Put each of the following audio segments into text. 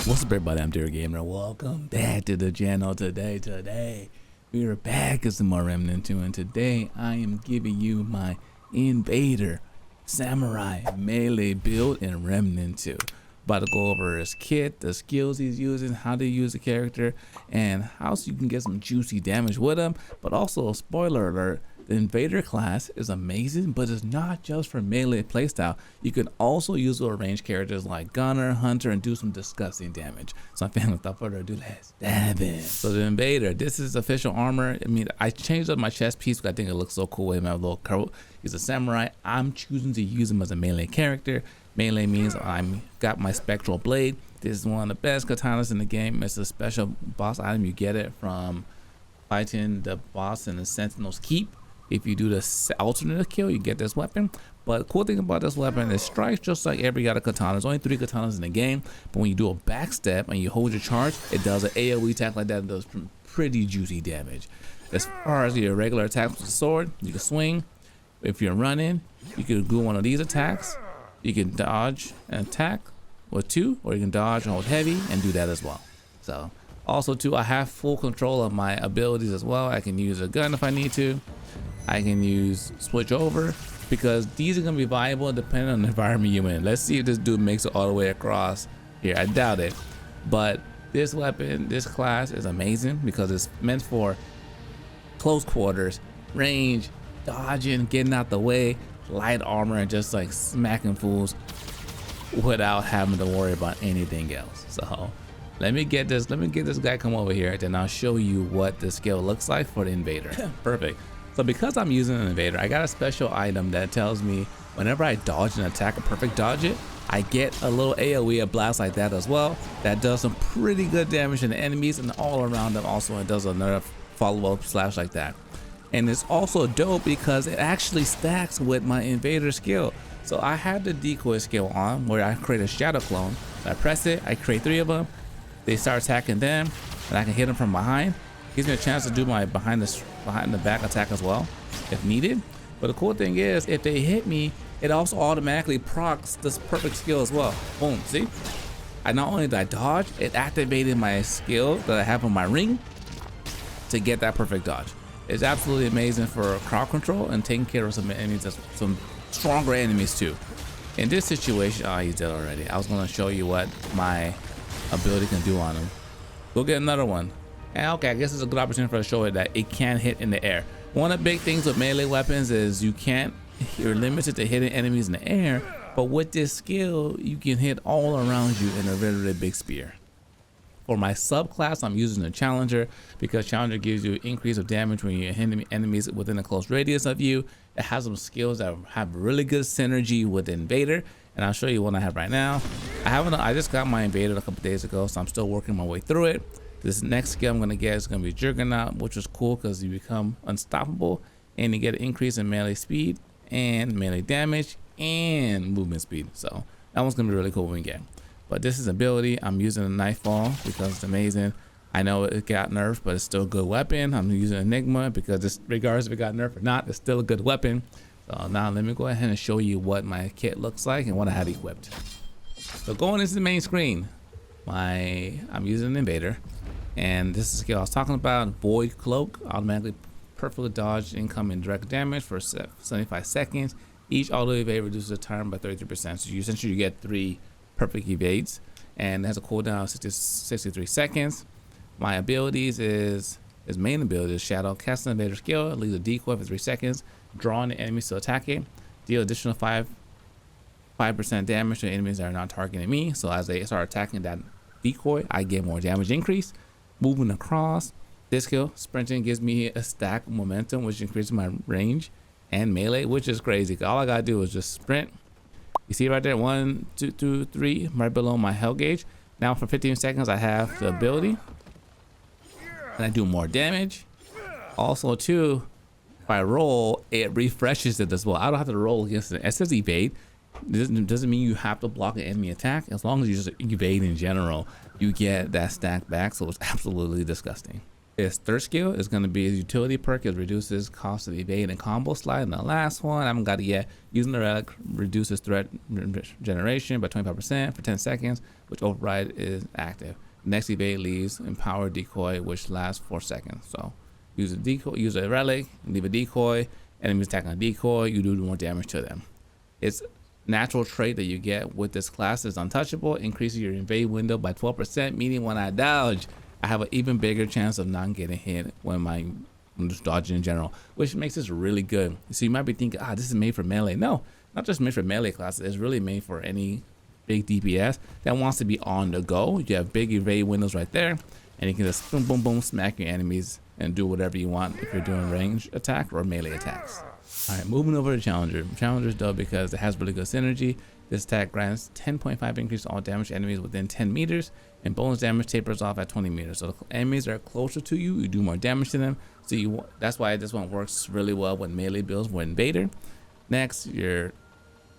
What's up everybody, I'm Dear Gamer. Welcome back to the channel. Today we are back with some more Remnant 2, and today I am giving you my Invader Samurai melee build in Remnant 2. About to go over his kit, the skills he's using, how to use the character, and how you can get some juicy damage with him. But also, spoiler alert, the Invader class is amazing, but it's not just for melee playstyle. You can also use little ranged characters like Gunner, Hunter, and do some disgusting damage. So I'm fan without further ado, let's dive in. So the Invader, this is official armor. I mean, I changed up my chest piece because I think it looks so cool with my little coat. He's a samurai. I'm choosing to use him as a melee character. Melee means I'm got my Spectral blade. This is one of the best katanas in the game. It's a special boss item. You get it from fighting the boss in the Sentinel's Keep. If you do the alternate kill, you get this weapon. But the cool thing about this weapon, it strikes just like every other katana. There's only 3 katanas in the game, but when you do a backstep and you hold your charge, it does an AoE attack like that. It does pretty juicy damage. As far as your regular attacks with the sword, you can swing. If you're running, you can do one of these attacks. You can dodge and attack with 2, or you can dodge and hold heavy and do that as well. So also too, I have full control of my abilities as well. I can use a gun if I need to. I can use switch over, because these are going to be viable depending on the environment you're in. Let's see if this dude makes it all the way across here. I doubt it, but this weapon, this class is amazing because it's meant for close quarters, range, dodging, getting out the way, light armor, and just like smacking fools without having to worry about anything else. So let me get this guy come over here, then I'll show you what the skill looks like for the Invader. Perfect. So because I'm using an Invader, I got a special item that tells me whenever I dodge an attack, a perfect dodge it, I get a little AoE, a blast like that as well. That does some pretty good damage to the enemies and all around them. Also, it does another follow-up slash like that. And it's also dope because it actually stacks with my Invader skill. So I have the decoy skill on where I create a shadow clone. I press it, I create 3 of them. They start attacking them, and I can hit them from behind. Gives me a chance to do my behind the back attack as well if needed. But the cool thing is, if they hit me, it also automatically procs this perfect skill as well. Boom, see? I not only did I dodge, it activated my skill that I have on my ring to get that perfect dodge. It's absolutely amazing for crowd control and taking care of some enemies, some stronger enemies too. In this situation, oh, he's dead already. I was gonna show you what my ability can do on him. Go get another one. And okay, I guess it's a good opportunity for us to show it that it can hit in the air. One of the big things with melee weapons is you're limited to hitting enemies in the air, but with this skill, you can hit all around you in a really, really big spear. For my subclass, I'm using the Challenger because Challenger gives you increase of damage when you're hitting enemies within a close radius of you. It has some skills that have really good synergy with Invader, and I'll show you what I have right now. I just got my Invader a couple days ago, so I'm still working my way through it. This next skill I'm going to get is going to be Juggernaut, which is cool because you become unstoppable and you get an increase in melee speed and melee damage and movement speed. So that one's going to be really cool when we get. But this is ability. I'm using a Nightfall because it's amazing. I know it got nerfed, but it's still a good weapon. I'm using Enigma because this, regardless if it got nerfed or not, it's still a good weapon. So now let me go ahead and show you what my kit looks like and what I have equipped. So going into the main screen, I'm using an Invader. And this is the skill I was talking about, Void Cloak, automatically perfectly dodge incoming direct damage for 75 seconds. Each auto evade reduces the time by 33%. So you essentially get 3 perfect evades, and it has a cooldown of 63 seconds. My abilities his main ability is Shadow. Cast an Invader skill, leaves a decoy for 3 seconds, drawing the enemies to attack it, deal additional 5% damage to enemies that are not targeting me. So as they start attacking that decoy, I get more damage increase. Moving across, this skill, sprinting, gives me a stack of momentum, which increases my range and melee, which is crazy. All I gotta do is just sprint. You see right there, 1, 2, 3, right below my health gauge. Now for 15 seconds, I have the ability, and I do more damage. Also, too, if I roll, it refreshes it as well. I don't have to roll against it. It says evade. This doesn't mean you have to block an enemy attack. As long as you just evade in general, you get that stack back. So it's absolutely disgusting. His third skill is going to be his utility perk. It reduces cost of evade and combo slide. And the last one, I haven't got it yet. Using the relic reduces threat generation by 25% for 10 seconds, which override is active. Next evade leaves empowered decoy, which lasts 4 seconds. So use a decoy, use a relic, leave a decoy. Enemies attack on a decoy, you do more damage to them. Its natural trait that you get with this class is untouchable, increases your invade window by 12%, meaning when I dodge, I have an even bigger chance of not getting hit when I'm just dodging in general, which makes this really good. So you might be thinking, this is made for melee. No, not just made for melee classes. It's really made for any big DPS that wants to be on the go. You have big evade windows right there, and you can just boom, boom, boom, smack your enemies and do whatever you want if you're doing range attack or melee attacks. All right, moving over to Challenger. Challenger's dope because it has really good synergy. This attack grants 10.5 increase to all damage enemies within 10 meters, and bonus damage tapers off at 20 meters. So the enemies that are closer to you, you do more damage to them. So that's why this one works really well with melee builds with Invader. Next, this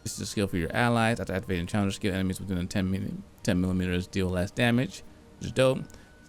is a skill for your allies. After activating Challenger skill, enemies within 10 millimeters deal less damage, which is dope.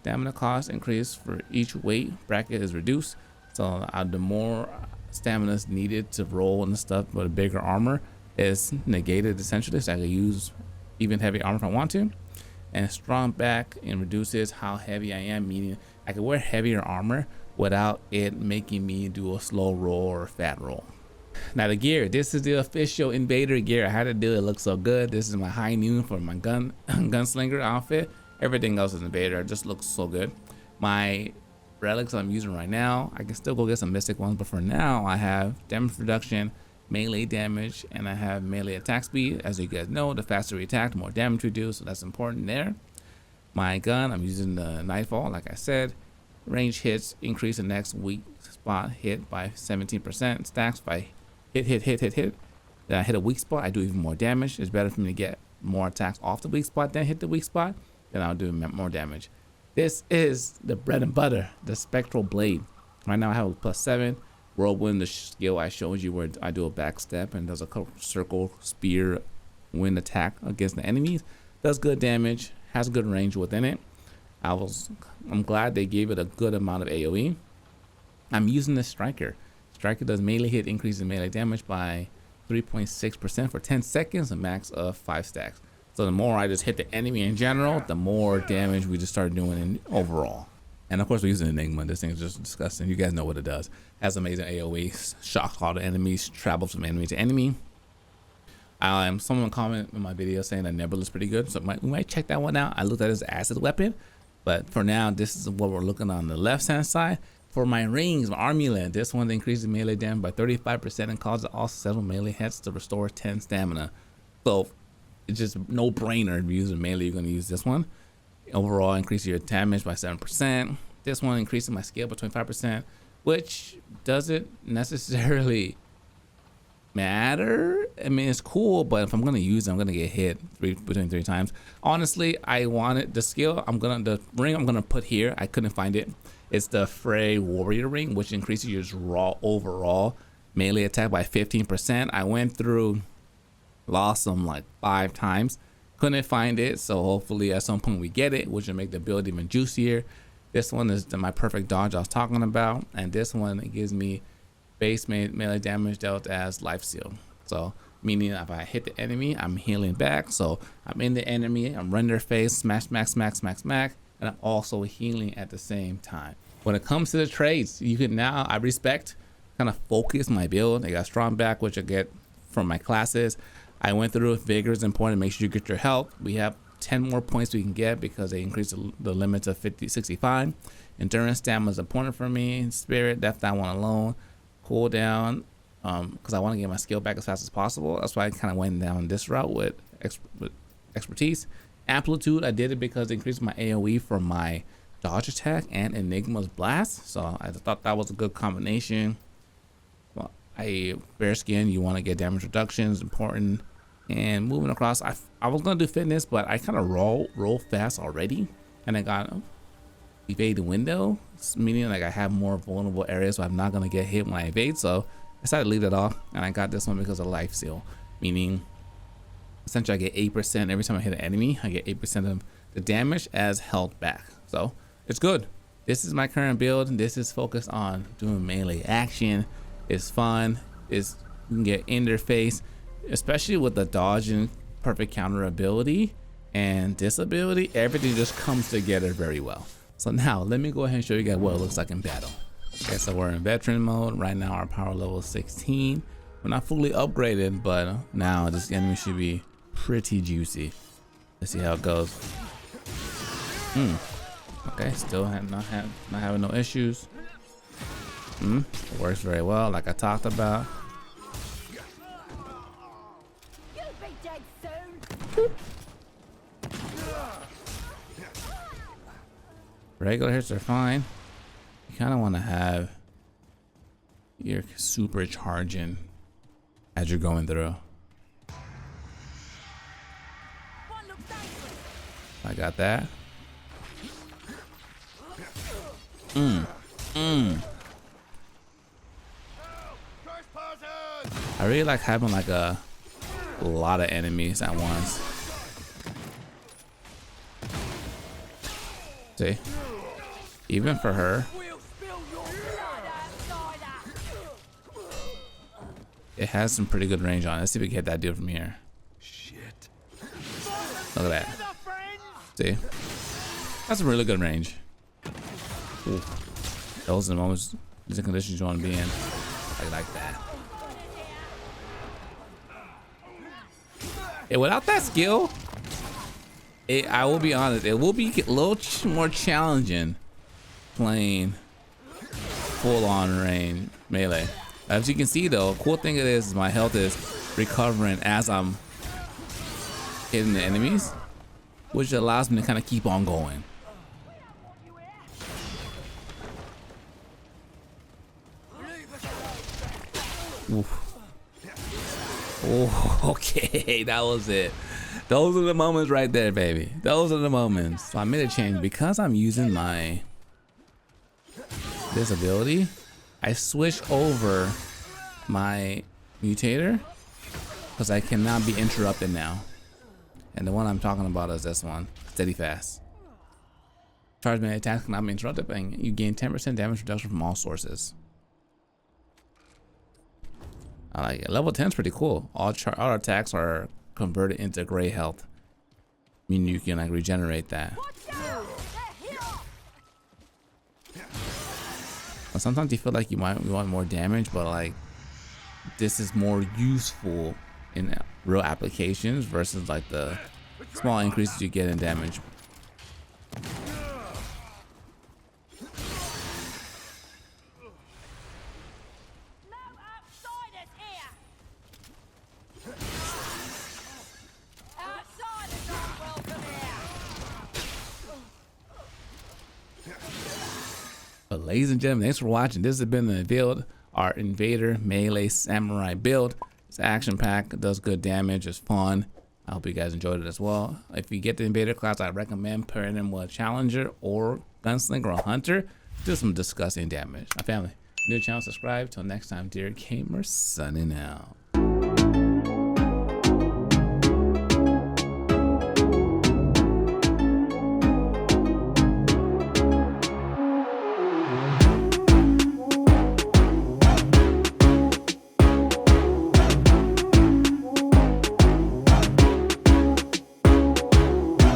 Stamina cost increase for each weight bracket is reduced. So the more stamina is needed to roll and stuff with a bigger armor is negated essentially, so I can use even heavy armor if I want to. And strong back and reduces how heavy I am, meaning I can wear heavier armor without it making me do a slow roll or a fat roll. Now the gear, this is the official Invader gear. I had to do it, looks so good. This is my high noon for my gunslinger outfit. Everything else is Invader, it just looks so good. My relics I'm using right now, I can still go get some mystic ones, but for now I have damage reduction, melee damage, and I have melee attack speed. As you guys know, the faster we attack, the more damage we do, so that's important there. My gun, I'm using the Nightfall, like I said. Range hits increase the next weak spot hit by 17%. Stacks by hit. Then I hit a weak spot, I do even more damage. It's better for me to get more attacks off the weak spot than hit the weak spot, then I'll do more damage. This is the bread and butter, the Spectral blade. Right now I have a +7. Whirlwind, the skill I showed you where I do a backstep and does a circle spear wind attack against the enemies. Does good damage, has good range within it. I'm glad they gave it a good amount of AoE. I'm using the Striker. Striker does melee hit, increases melee damage by 3.6% for 10 seconds, a max of 5 stacks. So the more I just hit the enemy in general, the more damage we just start doing in overall. And of course we're using Enigma. This thing is just disgusting. You guys know what it does. Has amazing AoE, shocks all the enemies, travels from enemy to enemy. Someone commented in my video saying that Nebula is pretty good, so we might check that one out. I looked at it as an acid weapon, but for now this is what we're looking on the left hand side. For my rings, my Armulet, this one increases melee damage by 35% and causes all several melee hits to restore 10 stamina. So it's just no brainer. If you're using melee, you're going to use this one. Overall, increase your damage by 7%. This one increases my skill by 25%, which doesn't necessarily matter. I mean, it's cool, but if I'm going to use it, I'm going to get hit between 3 times. Honestly, I wanted the skill. The ring I'm going to put here. I couldn't find it. It's the Frey Warrior ring, which increases your raw overall melee attack by 15%. I went through, lost them like 5 times, couldn't find it, so hopefully at some point we get it, which will make the build even juicier. This one is my perfect dodge I was talking about, and this one, it gives me base melee damage dealt as life steal. So meaning if I hit the enemy, I'm healing back. So I'm in the enemy, I'm running their face, smack, smack, smack, smack, smack, and I'm also healing at the same time. When it comes to the trades, you can now, I respect, kind of focus my build. I got strong back, which I get from my classes. I went through vigor is important. Make sure you get your health. We have 10 more points we can get because they increase the limit to 65. Endurance, stamina is important for me. Spirit, death, that one alone. Cooldown, because I want to get my skill back as fast as possible. That's why I kind of went down this route with expertise. Amplitude, I did it because it increased my AoE for my dodge attack and Enigma's blast. So I thought that was a good combination. Well, bare skin, you want to get damage reductions, important. And moving across, I was gonna do fitness, but I kind of roll fast already, and I got evade the window, meaning like I have more vulnerable areas, so I'm not gonna get hit when I evade. So I decided to leave that off, and I got this one because of life steal, meaning essentially I get 8% every time I hit an enemy. I get 8% of the damage as held back, so it's good. This is my current build. This is focused on doing melee action. It's fun. You can get in their face, especially with the dodge and perfect counter ability and this ability. Everything just comes together very well. So now let me go ahead and show you guys what it looks like in battle. Okay, so we're in veteran mode right now. Our power level is 16. We're not fully upgraded, but now this enemy should be pretty juicy. Let's see how it goes. Okay, still not having no issues. Works very well, like I talked about. You'll be dead soon. Regular hits are fine. You kind of want to have your supercharging as you're going through. I got that. I really like having like a lot of enemies at once. See? Even for her. It has some pretty good range on it. Let's see if we can hit that dude from here. Shit. Look at that. See? That's a really good range. Ooh. Those are the moments, these are the conditions you want to be in. I like that. And without that skill, I will be honest, it will be a little more challenging playing full-on range melee. As you can see though, cool thing it is my health is recovering as I'm hitting the enemies, which allows me to kind of keep on going. Oof. Oh, okay, that was it. Those are the moments right there, baby. Those are the moments. So I made a change because I'm using this ability. I switched over my mutator because I cannot be interrupted now. And the one I'm talking about is this one, steady fast. Charge melee attacks cannot be interrupted, and you gain 10% damage reduction from all sources. I like it. Level 10 is pretty cool. All attacks are converted into gray health, meaning you can like regenerate that. But sometimes you feel like you want more damage, but like this is more useful in real applications versus like the small increases you get in damage. But ladies and gentlemen, thanks for watching. This has been the build, our Invader Melee Samurai build. It's action packed, it does good damage, it's fun. I hope you guys enjoyed it as well. If you get the Invader class, I recommend pairing them with a Challenger or Gunslinger or Hunter. Do some disgusting damage. My family, new channel, subscribe. Till next time, dear gamers, signing out.